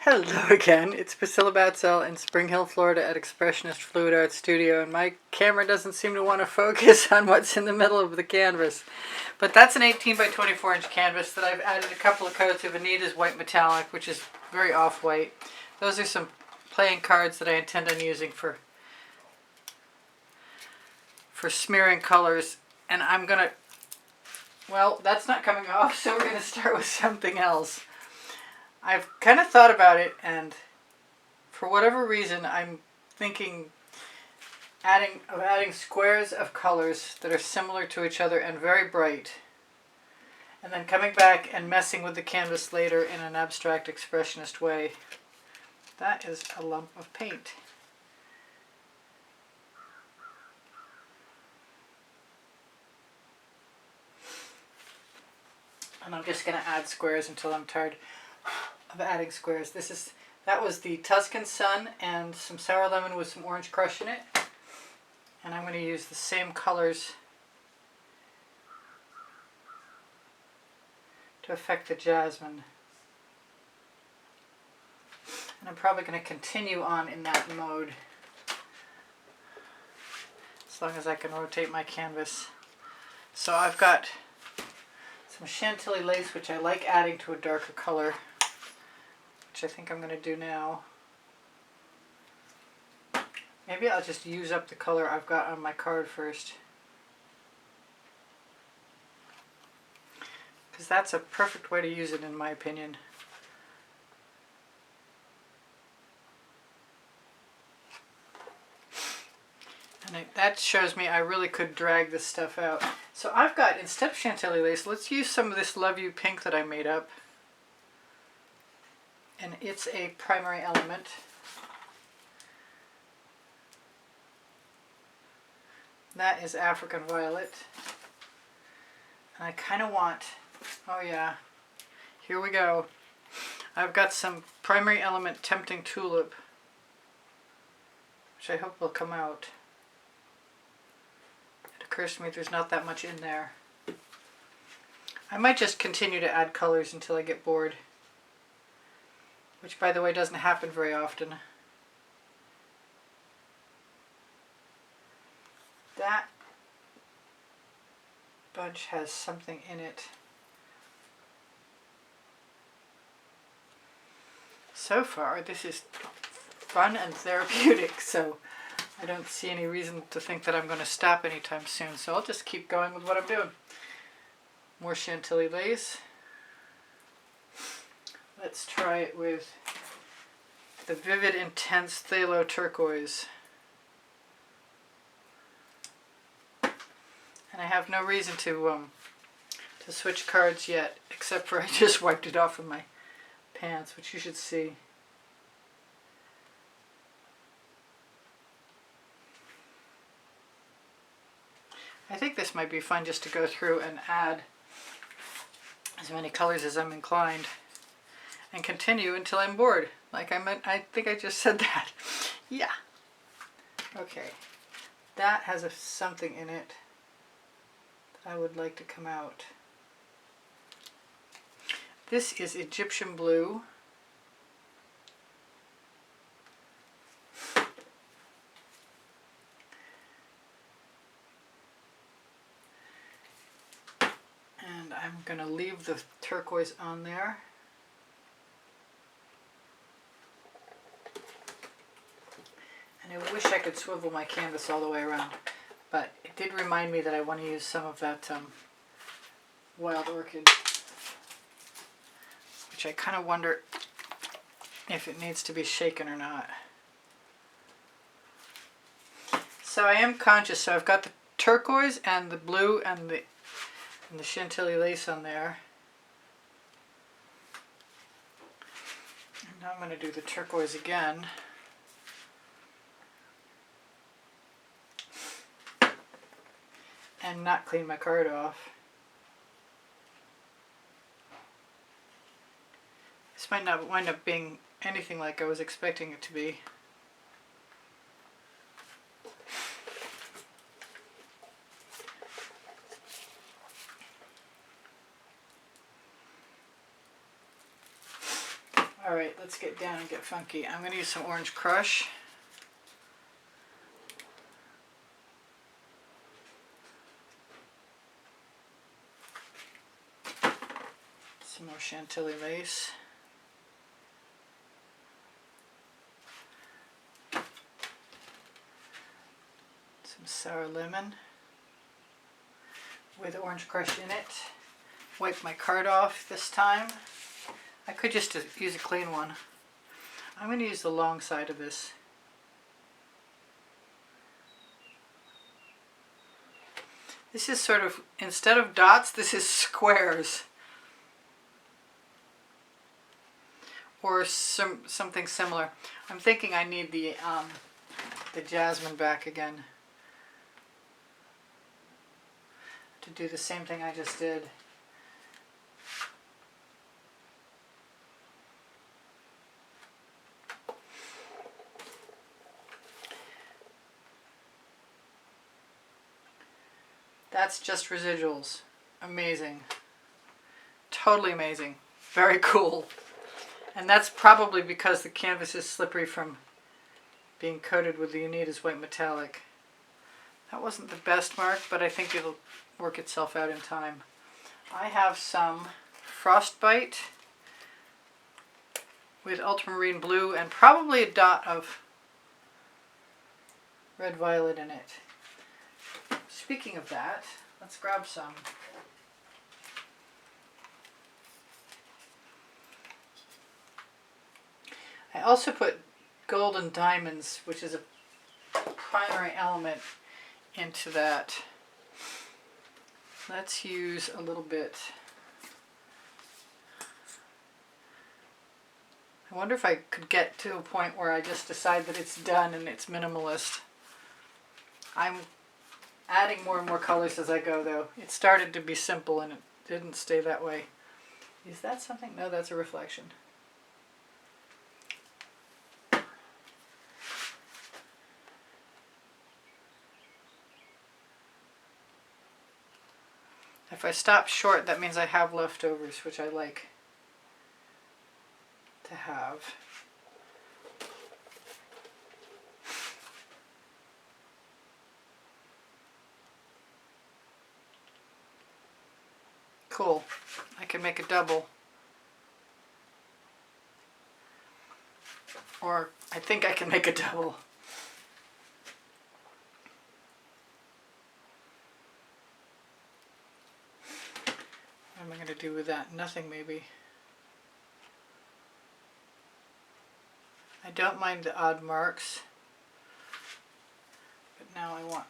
Hello again, it's Priscilla Batzell in Spring Hill, Florida at Expressionist Fluid Art Studio, and my camera doesn't seem to want to focus on what's in the middle of the canvas. But that's an 18 by 24 inch canvas that I've added a couple of coats of Anita's white metallic, which is very off-white. Those are some playing cards that I intend on using for smearing colors, and I'm gonna, well, that's not coming off, so we're gonna start with something else. I've kind of thought about it, and for whatever reason I'm thinking of adding squares of colors that are similar to each other and very bright, and then coming back and messing with the canvas later in an abstract expressionist way. That is a lump of paint. And I'm just going to add squares until I'm tired of adding squares. That was the Tuscan Sun and some sour lemon with some orange crush in it. And I'm going to use the same colors to affect the jasmine. And I'm probably going to continue on in that mode as long as I can rotate my canvas. So I've got some Chantilly lace, which I like adding to a darker color, which I think I'm going to do now. Maybe I'll just use up the color I've got on my card first, because that's a perfect way to use it in my opinion. And that shows me I really could drag this stuff out. So I've got, instead of Chantilly lace, let's use some of this Love You pink that I made up. And it's a primary element. That is African Violet. And I kind of want, oh yeah, here we go. I've got some primary element Tempting Tulip, which I hope will come out. It occurs to me there's not that much in there. I might just continue to add colors until I get bored, which by the way doesn't happen very often. That bunch has something in it. So far this is fun and therapeutic, so I don't see any reason to think that I'm going to stop anytime soon, so I'll just keep going with what I'm doing. More Chantilly lace. Let's try it with the Vivid Intense Phthalo Turquoise. And I have no reason to switch cards yet, except for I just wiped it off of my pants, which you should see. I think this might be fun just to go through and add as many colors as I'm inclined and continue until I'm bored. Like I think I just said that. Yeah. Okay. That has something in it that I would like to come out. This is Egyptian Blue. And I'm going to leave the turquoise on there. And I wish I could swivel my canvas all the way around, but it did remind me that I want to use some of that Wild Orchid, which I kind of wonder if it needs to be shaken or not. So I am conscious, so I've got the turquoise and the blue and the Chantilly lace on there. And now I'm going to do the turquoise again. And not clean my card off. This might not wind up being anything like I was expecting it to be. Alright, let's get down and get funky. I'm going to use some Orange Crush. Some more Chantilly lace. Some sour lemon with Orange Crush in it. Wipe my card off this time. I could just use a clean one. I'm going to use the long side of this. This is sort of, instead of dots, this is squares. Or something similar. I'm thinking I need the jasmine back again to do the same thing I just did. That's just residuals. Amazing. Totally amazing. Very cool. And that's probably because the canvas is slippery from being coated with the Unitas white metallic. That wasn't the best mark, but I think it'll work itself out in time. I have some Frostbite with ultramarine blue and probably a dot of red violet in it. Speaking of that, let's grab some. I also put Golden Diamonds, which is a primary element, into that. Let's use a little bit. I wonder if I could get to a point where I just decide that it's done and it's minimalist. I'm adding more and more colors as I go, though. It started to be simple and it didn't stay that way. Is that something? No, that's a reflection. If I stop short, that means I have leftovers, which I like to have. Cool. I can make a double. Or I think I can make a double. What am I going to do with that? Nothing, maybe. I don't mind the odd marks, but now I want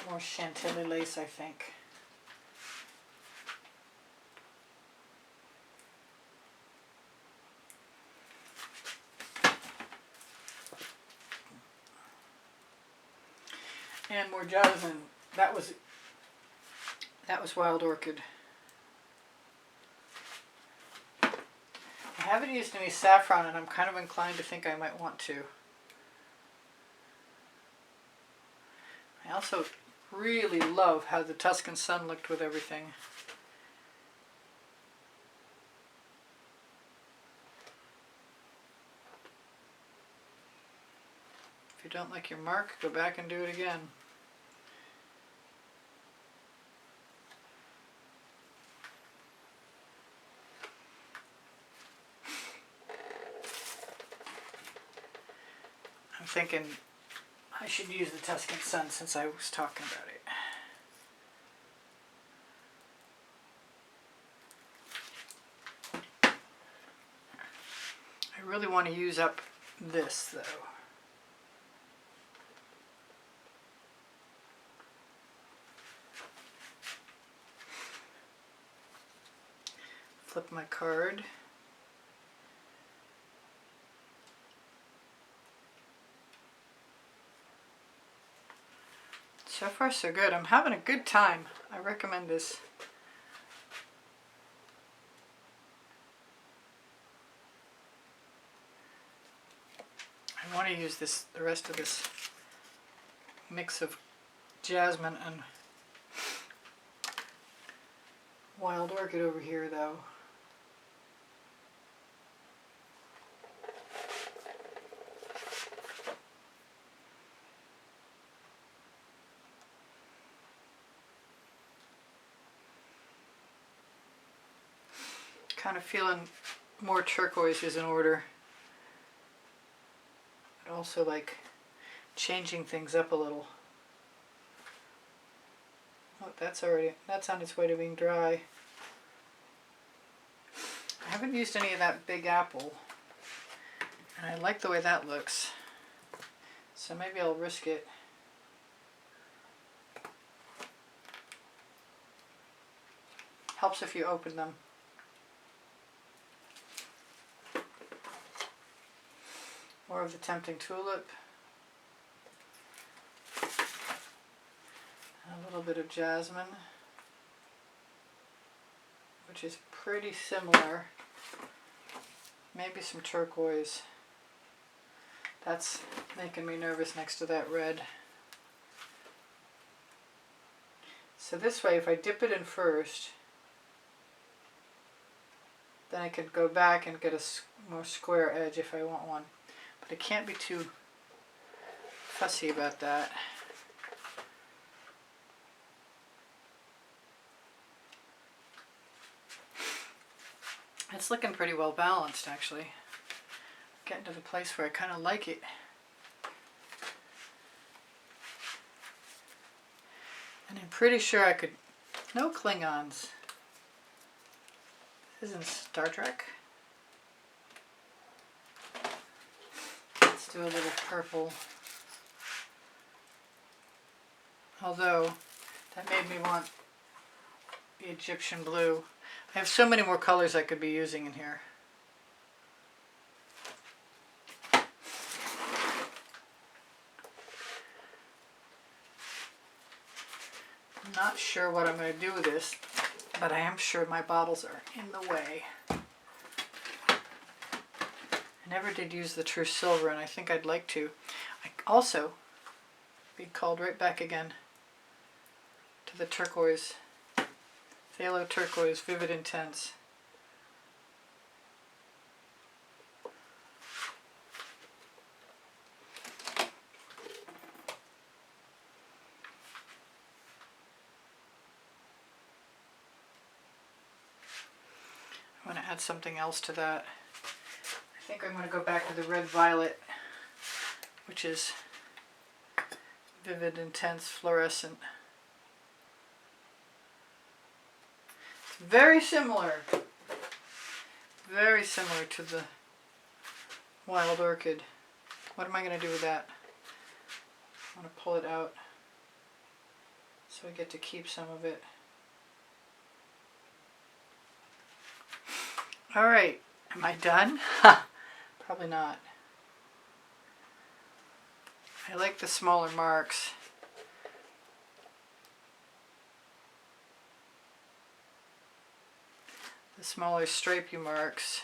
more Chantilly lace, I think. And more jasmine. That was Wild Orchid. I haven't used any saffron, and I'm kind of inclined to think I might want to. I also really love how the Tuscan sun looked with everything. If you don't like your mark, go back and do it again. I'm thinking I should use the Tuscan sun since I was talking about it. I really want to use up this though. Flip my card. So far so good. I'm having a good time. I recommend this. I want to use the rest of this mix of jasmine and Wild Orchid over here though. Kind of feeling more turquoise is in order. But also like changing things up a little. Oh, that's on its way to being dry. I haven't used any of that Big Apple, and I like the way that looks, so maybe I'll risk it. Helps if you open them. More of the Tempting Tulip. A little bit of Jasmine, which is pretty similar. Maybe some turquoise. That's making me nervous next to that red. So this way, if I dip it in first, then I could go back and get a more square edge if I want one. But I can't be too fussy about that. It's looking pretty well balanced, actually. Getting to the place where I kind of like it. And I'm pretty sure I could... No Klingons. This isn't Star Trek. Let's do a little purple. Although, that made me want the Egyptian blue. I have so many more colors I could be using in here. I'm not sure what I'm going to do with this, but I am sure my bottles are in the way. I never did use the True Silver, and I think I'd like to. I also be called right back again to the turquoise. Phthalo Turquoise, Vivid Intense. I want to add something else to that. I think I'm going to go back to the Red Violet, which is Vivid Intense Fluorescent. Very similar to the Wild Orchid. What am I going to do with that? I want to pull it out so I get to keep some of it. Alright, am I done? Probably not. I like the smaller marks. The smaller stripey marks.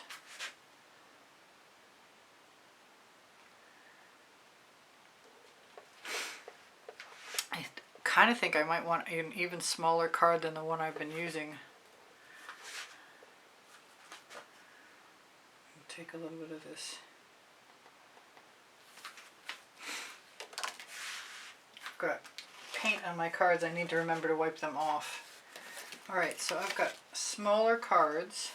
I kind of think I might want an even smaller card than the one I've been using. Take a little bit of this. I've got paint on my cards. I need to remember to wipe them off. Alright, so I've got smaller cards.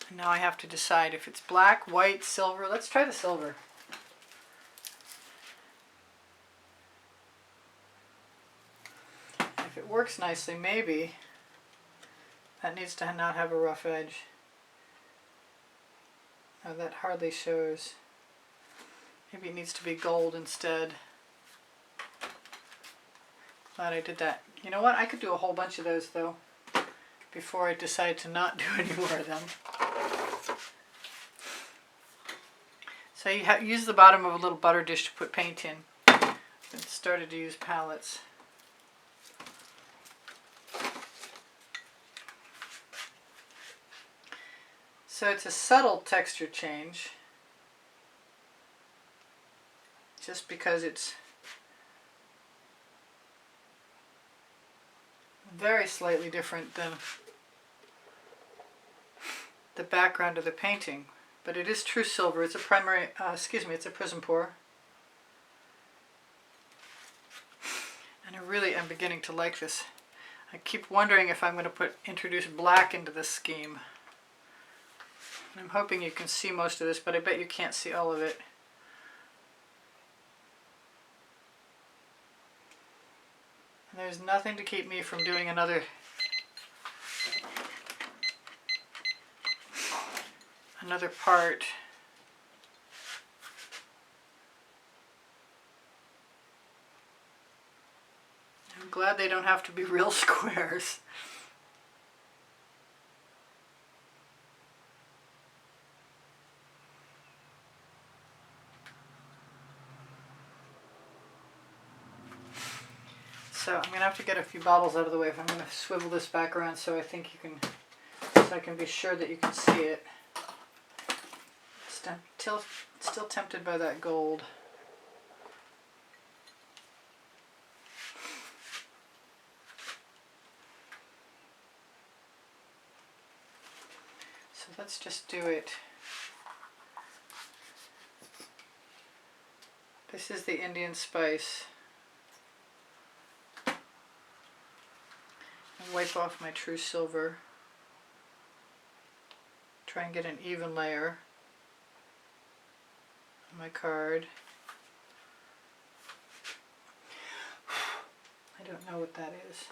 And now I have to decide if it's black, white, silver. Let's try the silver. If it works nicely, maybe that needs to not have a rough edge. No, that hardly shows. Maybe it needs to be gold instead. Glad I did that. You know what? I could do a whole bunch of those though before I decide to not do any more of them. So you use the bottom of a little butter dish to put paint in. And started to use palettes. So it's a subtle texture change, just because it's very slightly different than the background of the painting, but it is true silver. It's a primary, it's a Prizm pour. And I really am beginning to like this. I keep wondering if I'm going to introduce black into this scheme. I'm hoping you can see most of this, but I bet you can't see all of it. And there's nothing to keep me from doing another part. I'm glad they don't have to be real squares. So I'm going to have to get a few bobbles out of the way if I'm going to swivel this back around so I think you can, so I can be sure that you can see it. Still tempted by that gold. So let's just do it. This is the Indian spice. And wipe off my true silver. Try and get an even layer on my card. I don't know what that is.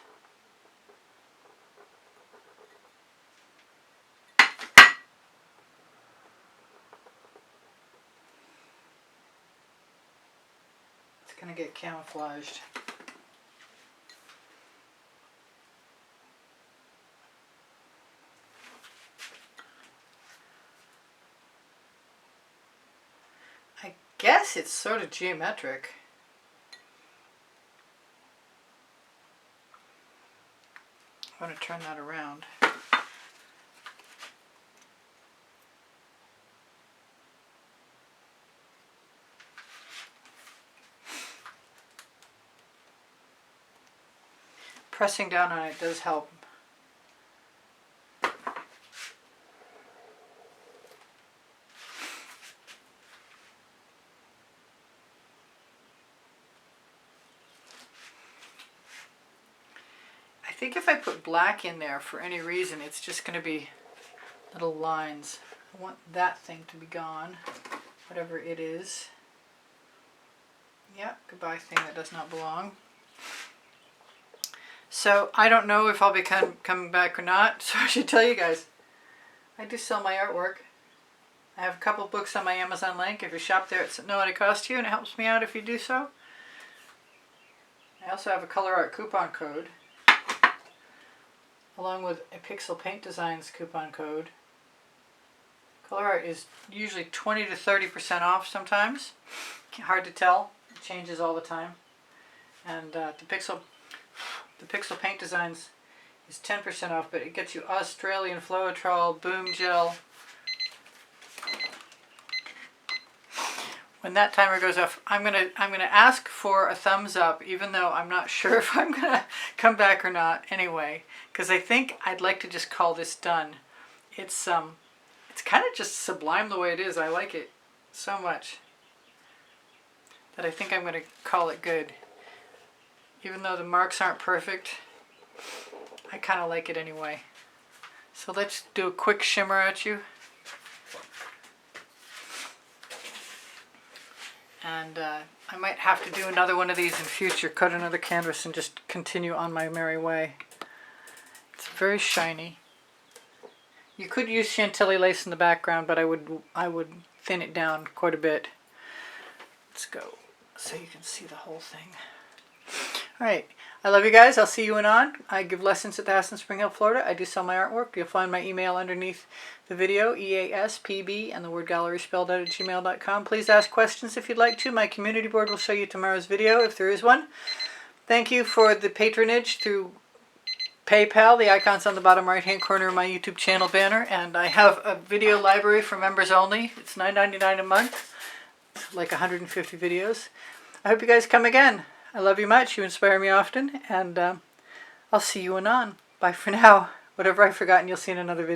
It's going to get camouflaged. I guess it's sort of geometric. I'm going to turn that around. Pressing down on it does help. I think if I put black in there for any reason, it's just going to be little lines. I want that thing to be gone, whatever it is. Yeah, goodbye thing that does not belong. So I don't know if I'll be coming back or not, so I should tell you guys, I do sell my artwork. I have a couple books on my Amazon link. If you shop there, it's at no extra cost to you, and it helps me out if you do so. I also have a Colourarte coupon code, along with a Pixel Paint Designs coupon code. Colourarte is usually 20 to 30% off sometimes. Hard to tell. It changes all the time. And the Pixel Paint Designs is 10% off, but it gets you Australian Floetrol, Boom Gel. When that timer goes off, I'm gonna ask for a thumbs up, even though I'm not sure if I'm gonna come back or not anyway, because I think I'd like to just call this done. It's kind of just sublime the way it is. I like it so much that I think I'm gonna call it good. Even though the marks aren't perfect, I kind of like it anyway. So let's do a quick shimmer at you. And I might have to do another one of these in future, cut another canvas and just continue on my merry way. It's very shiny. You could use Chantilly lace in the background, but I would thin it down quite a bit. Let's go so you can see the whole thing. Alright, I love you guys. I'll see you on. I give lessons at the house in Spring Hill, Florida. I do sell my artwork. You'll find my email underneath the video, easpb, and the word gallery spelled out at gmail.com. Please ask questions if you'd like to. My community board will show you tomorrow's video if there is one. Thank you for the patronage through PayPal. The icon's on the bottom right hand corner of my YouTube channel banner. And I have a video library for members only. It's $9.99 a month, like 150 videos. I hope you guys come again. I love you much. You inspire me often, and I'll see you anon. Bye for now. Whatever I've forgotten, you'll see in another video.